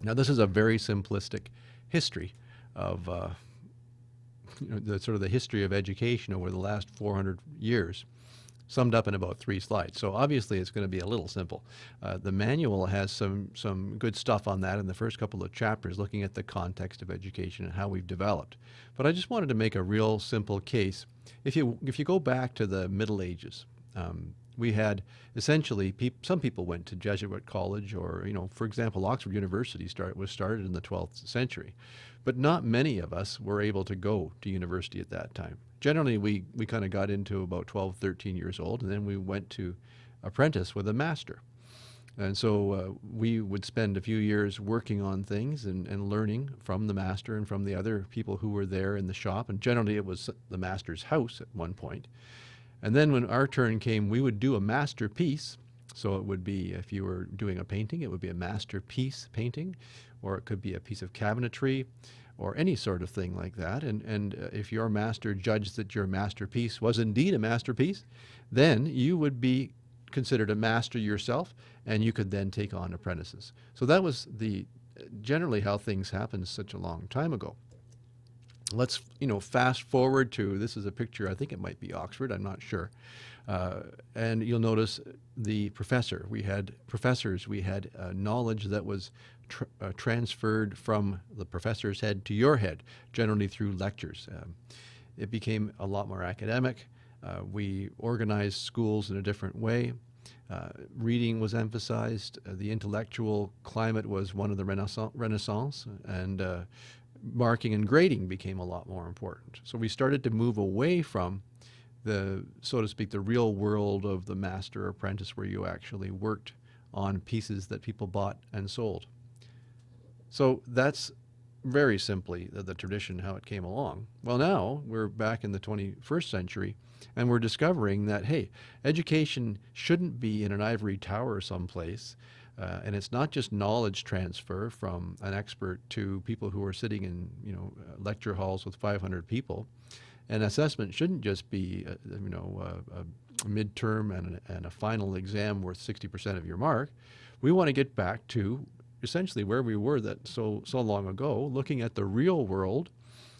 Now, this is a very simplistic history of the sort of the history of education over the last 400 years, summed up in about 3 slides. So obviously it's going to be a little simple. The manual has some good stuff on that in the first couple of chapters, looking at the context of education and how we've developed. But I just wanted to make a real simple case. If you go back to the Middle Ages, we had essentially some people went to Jesuit college, or for example, Oxford University was started in the 12th century, but not many of us were able to go to university at that time. Generally, we kind of got into about 12, 13 years old, and then we went to apprentice with a master. And so we would spend a few years working on things and learning from the master and from the other people who were there in the shop. And generally, it was the master's house at one point. And then when our turn came, we would do a masterpiece. So it would be, if you were doing a painting, it would be a masterpiece painting, or it could be a piece of cabinetry, or any sort of thing like that. And if your master judged that your masterpiece was indeed a masterpiece, then you would be considered a master yourself, and you could then take on apprentices. So that was generally how things happened such a long time ago. Let's fast forward to, this is a picture, I think it might be Oxford, I'm not sure. And you'll notice the professor. We had professors, we had knowledge that was transferred from the professor's head to your head, generally through lectures. It became a lot more academic. We organized schools in a different way. Reading was emphasized. The intellectual climate was one of the Renaissance, and marking and grading became a lot more important. So we started to move away from so to speak, the real world of the master apprentice, where you actually worked on pieces that people bought and sold. So that's very simply the tradition, how it came along. Well, now we're back in the 21st century, and we're discovering that, hey, education shouldn't be in an ivory tower someplace, and it's not just knowledge transfer from an expert to people who are sitting in lecture halls with 500 people. And assessment shouldn't just be a midterm and a final exam worth 60% of your mark. We want to get back to essentially where we were so long ago, looking at the real world,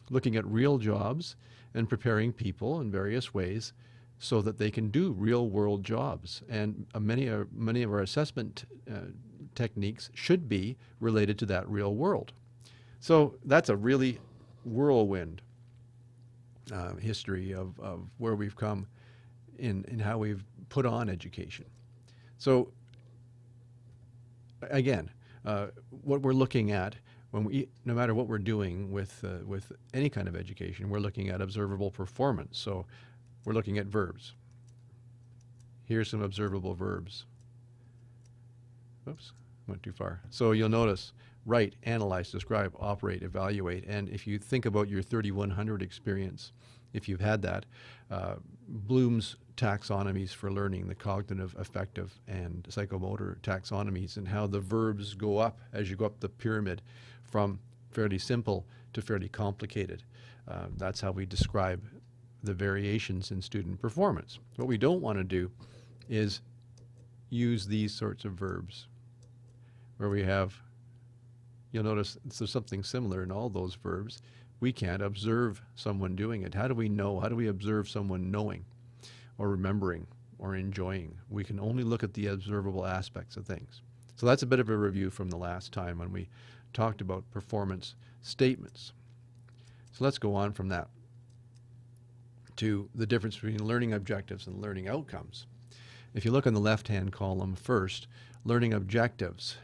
looking at real jobs, and preparing people in various ways so that they can do real world jobs. And many of our assessment techniques should be related to that real world. So that's a really whirlwind history of where we've come in how we've put on education. So again, what we're looking at no matter what we're doing with any kind of education, we're looking at observable performance. So we're looking at verbs. Here's some observable verbs. Oops, went too far. So you'll notice: write, analyze, describe, operate, evaluate. And if you think about your 3100 experience, if you've had that, Bloom's taxonomies for learning, the cognitive, affective, and psychomotor taxonomies, and how the verbs go up as you go up the pyramid from fairly simple to fairly complicated. That's how we describe the variations in student performance. What we don't want to do is use these sorts of verbs where we have, you'll notice there's something similar in all those verbs. We can't observe someone doing it. How do we know? How do we observe someone knowing or remembering or enjoying? We can only look at the observable aspects of things. So that's a bit of a review from the last time when we talked about performance statements. So let's go on from that to the difference between learning objectives and learning outcomes. If you look in the left-hand column first, learning objectives.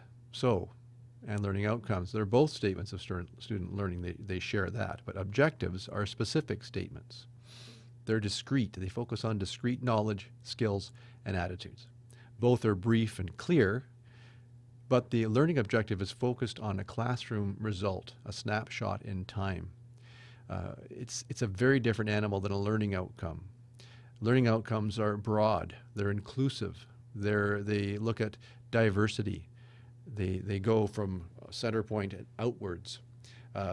And learning outcomes, they're both statements of student learning. They share that. But objectives are specific statements. They're discrete. They focus on discrete knowledge, skills, and attitudes. Both are brief and clear, but the learning objective is focused on a classroom result, a snapshot in time. It's a very different animal than a learning outcome. Learning outcomes are broad. They're inclusive. They look at diversity. They go from center point outwards.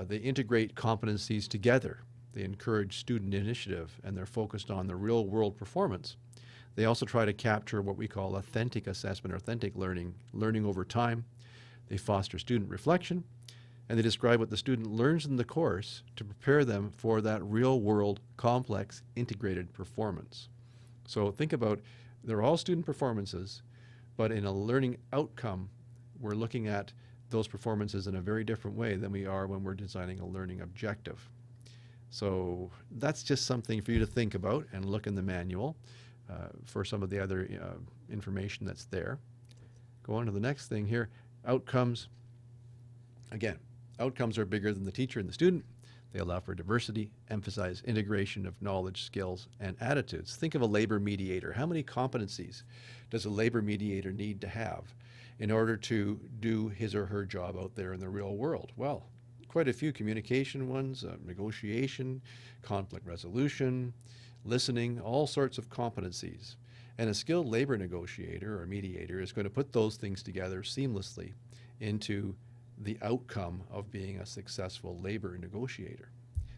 They integrate competencies together. They encourage student initiative, and they're focused on the real world performance. They also try to capture what we call authentic assessment, or authentic learning over time. They foster student reflection, and they describe what the student learns in the course to prepare them for that real-world, complex, integrated performance. So think about, they're all student performances, but in a learning outcome, we're looking at those performances in a very different way than we are when we're designing a learning objective. So that's just something for you to think about and look in the manual for some of the other information that's there. Go on to the next thing here, outcomes. Again, outcomes are bigger than the teacher and the student. They allow for diversity, emphasize integration of knowledge, skills, and attitudes. Think of a labor mediator. How many competencies does a labor mediator need to have in order to do his or her job out there in the real world? Well, quite a few communication ones, negotiation, conflict resolution, listening, all sorts of competencies. And a skilled labor negotiator or mediator is going to put those things together seamlessly into the outcome of being a successful labor negotiator.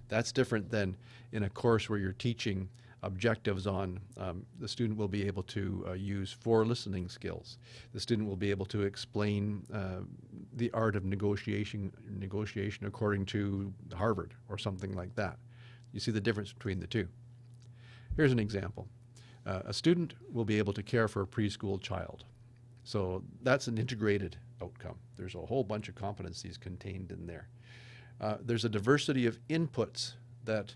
That's different than in a course where you're teaching objectives on, the student will be able to use 4 listening skills. The student will be able to explain the art of negotiation according to Harvard or something like that. You see the difference between the two. Here's an example. A student will be able to care for a preschool child. So that's an integrated outcome. There's a whole bunch of competencies contained in there. There's a diversity of inputs that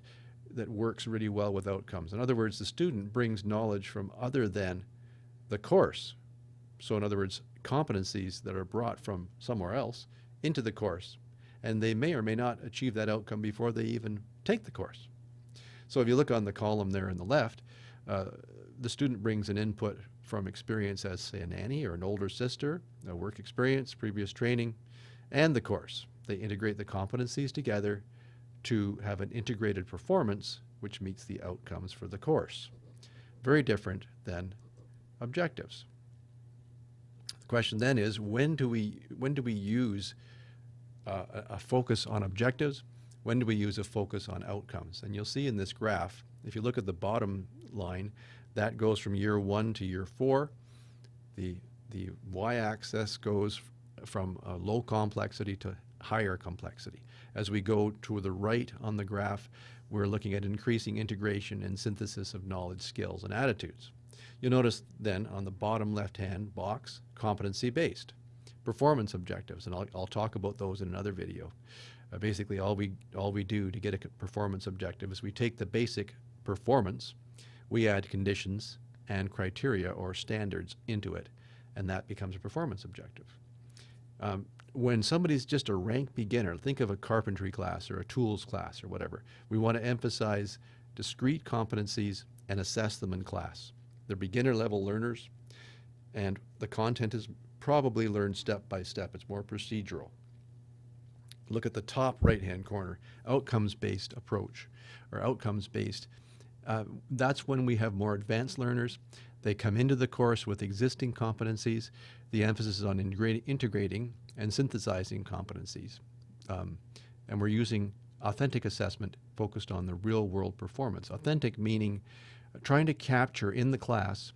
works really well with outcomes. In other words, the student brings knowledge from other than the course. So in other words, competencies that are brought from somewhere else into the course, and they may or may not achieve that outcome before they even take the course. So if you look on the column there on the left, the student brings an input from experience as, say, a nanny or an older sister, a work experience, previous training, and the course. They integrate the competencies together to have an integrated performance which meets the outcomes for the course. Very different than objectives. The question then is, when do we use a focus on objectives? When do we use a focus on outcomes? And you'll see in this graph, if you look at the bottom line, that goes from year 1 to year 4. The y-axis goes from low complexity to higher complexity. As we go to the right on the graph, we're looking at increasing integration and synthesis of knowledge, skills, and attitudes. You'll notice then on the bottom left-hand box, competency-based. Performance objectives, and I'll talk about those in another video. Basically, all we do to get a performance objective is we take the basic performance, we add conditions and criteria or standards into it, and that becomes a performance objective. When somebody's just a rank beginner, think of a carpentry class or a tools class or whatever, we want to emphasize discrete competencies and assess them in class. They're beginner level learners, and the content is probably learned step by step. It's more procedural. Look at the top right-hand corner, outcomes-based approach or outcomes-based. That's when we have more advanced learners. They come into the course with existing competencies. The emphasis is on integrating and synthesizing competencies. And we're using authentic assessment focused on the real-world performance. Authentic meaning trying to capture in the class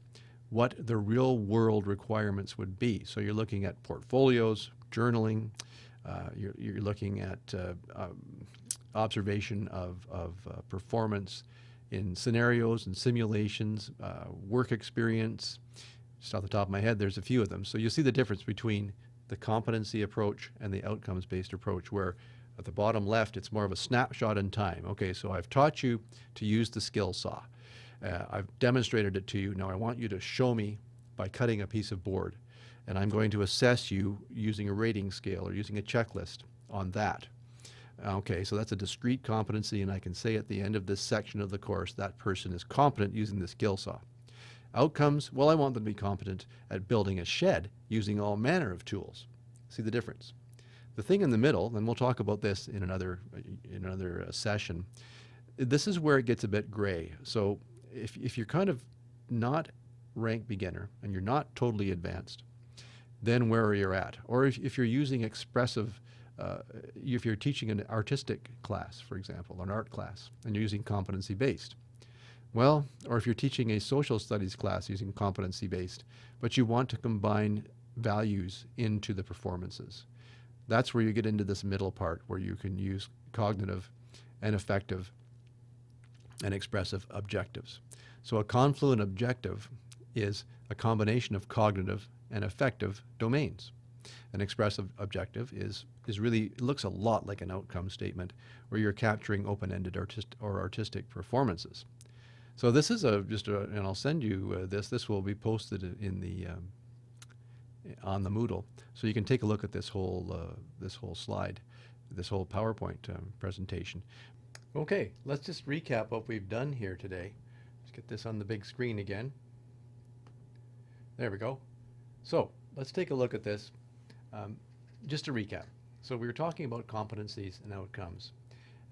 what the real-world requirements would be. So you're looking at portfolios, journaling, you're looking at observation of performance in scenarios and simulations, work experience. Just off the top of my head, there's a few of them. So you see the difference between the competency approach and the outcomes-based approach, where at the bottom left, it's more of a snapshot in time. Okay, so I've taught you to use the skill saw. I've demonstrated it to you. Now I want you to show me by cutting a piece of board. And I'm going to assess you using a rating scale or using a checklist on that. Okay, so that's a discrete competency, and I can say at the end of this section of the course, that person is competent using the skill saw. Outcomes, well, I want them to be competent at building a shed using all manner of tools. See the difference? The thing in the middle, and we'll talk about this in another session, this is where it gets a bit gray. So if you're kind of not rank beginner and you're not totally advanced, then where are you at? Or if you're using expressive, if you're teaching an artistic class, for example, an art class, and you're using competency-based. Well, or if you're teaching a social studies class using competency-based, but you want to combine values into the performances. That's where you get into this middle part where you can use cognitive and affective and expressive objectives. So a confluent objective is a combination of cognitive and affective domains. An expressive objective is really looks a lot like an outcome statement where you're capturing open-ended artistic performances. So this is and I'll send you this. This will be posted in the on the Moodle, so you can take a look at this whole slide, this whole PowerPoint presentation. Okay, let's just recap what we've done here today. Let's get this on the big screen again. There we go. So let's take a look at this. Just to recap. So we were talking about competencies and outcomes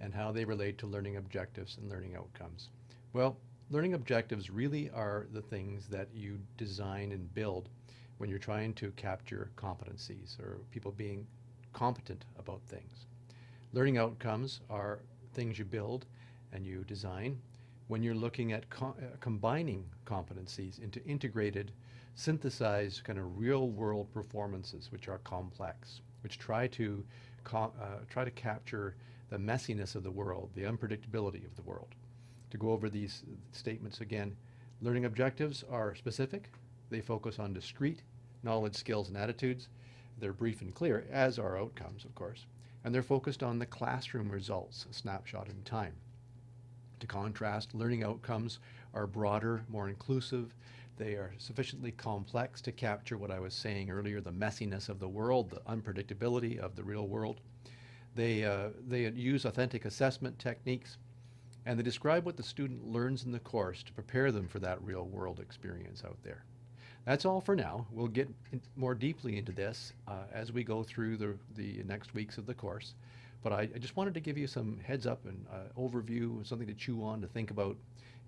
and how they relate to learning objectives and learning outcomes. Well, learning objectives really are the things that you design and build when you're trying to capture competencies or people being competent about things. Learning outcomes are things you build and you design when you're looking at combining competencies into integrated, synthesized kind of real-world performances, which are complex, which try to capture the messiness of the world, the unpredictability of the world. To go over these statements again, learning objectives are specific. They focus on discrete knowledge, skills, and attitudes. They're brief and clear, as are outcomes, of course. And they're focused on the classroom results, a snapshot in time. To contrast, learning outcomes are broader, more inclusive. They are sufficiently complex to capture what I was saying earlier, the messiness of the world, the unpredictability of the real world. They use authentic assessment techniques, and they describe what the student learns in the course to prepare them for that real world experience out there. That's all for now. We'll get more deeply into this as we go through the next weeks of the course. But I just wanted to give you some heads up and overview, something to chew on, to think about.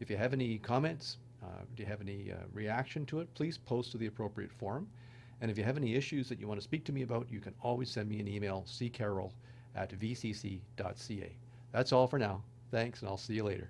If you have any comments, do you have any reaction to it, please post to the appropriate forum. And if you have any issues that you want to speak to me about, you can always send me an email, ccarroll@vcc.ca. That's all for now. Thanks, and I'll see you later.